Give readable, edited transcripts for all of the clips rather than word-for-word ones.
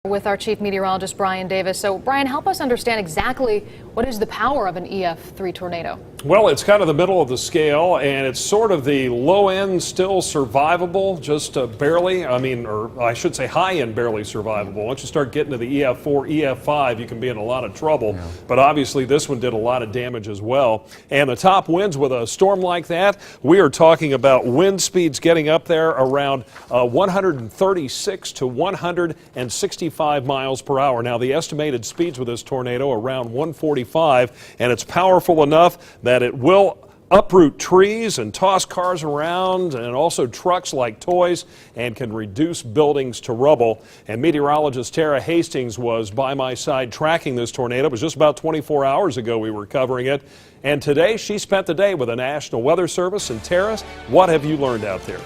With our chief meteorologist, Brian Davis. So, Brian, help us understand exactly what is the power of an EF3 tornado. Well, it's kind of the middle of the scale, and it's sort of the low end, still survivable, just barely. Or I should say high end, barely survivable. Once you start getting to the EF4, EF5, you can be in a lot of trouble. Yeah. But obviously, this one did a lot of damage as well. And the top winds with a storm like that, we are talking about wind speeds getting up there around 136 to 165 miles per hour. Now, the estimated speeds with this tornado around 145, and it's powerful enough that it will uproot trees and toss cars around and also trucks like toys and can reduce buildings to rubble. And meteorologist Tara Hastings was by my side tracking this tornado. It was just about 24 hours ago we were covering it. And today she spent the day with the National Weather Service. And Tara, what have you learned out there?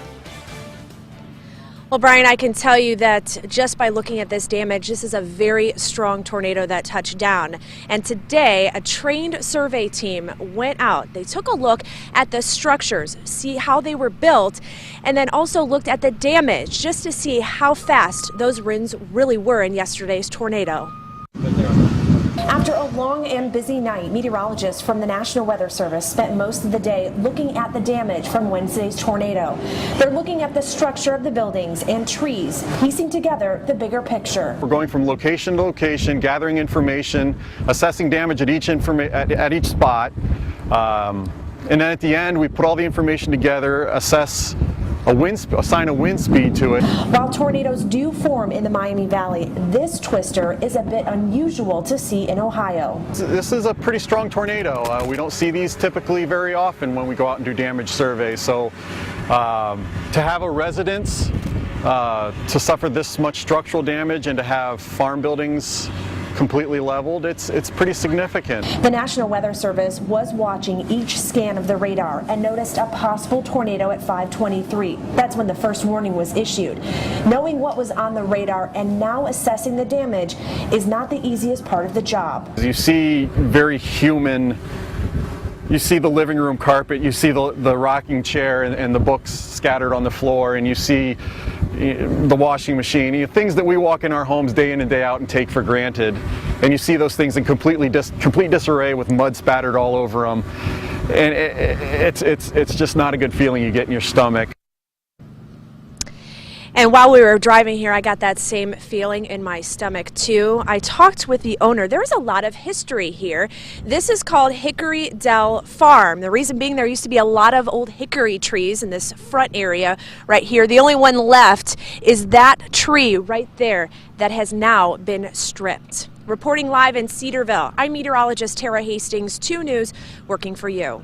Well, Brian, I can tell you that just by looking at this damage, this is a very strong tornado that touched down. And today, a trained survey team went out. They took a look at the structures, see how they were built, and then also looked at the damage just to see how fast those winds really were in yesterday's tornado. After a long and busy night, meteorologists from the National Weather Service spent most of the day looking at the damage from Wednesday's tornado. They're looking at the structure of the buildings and trees, piecing together the bigger picture. We're going from location to location, gathering information, assessing damage at each spot, and then at the end we put all the information together, assign a wind speed to it. While tornadoes do form in the Miami Valley, this twister is a bit unusual to see in Ohio. This is a pretty strong tornado. We don't see these typically very often when we go out and do damage surveys. So to have a residence to suffer this much structural damage and to have farm buildings completely leveled, it's pretty significant. The National Weather Service was watching each scan of the radar and noticed a possible tornado at 5:23. That's when the first warning was issued. Knowing what was on the radar and now assessing the damage is not the easiest part of the job. You see very human. You see the living room carpet, you see the rocking chair and the books scattered on the floor, and you see the washing machine, things that we walk in our homes day in and day out and take for granted. And you see those things in complete disarray with mud spattered all over them. And it's just not a good feeling you get in your stomach. And while we were driving here, I got that same feeling in my stomach too. I talked with the owner. There is a lot of history here. This is called Hickory Dell Farm. The reason being, there used to be a lot of old hickory trees in this front area right here. The only one left is that tree right there that has now been stripped. Reporting live in Cedarville, I'm meteorologist Tara Hastings, 2 News, working for you.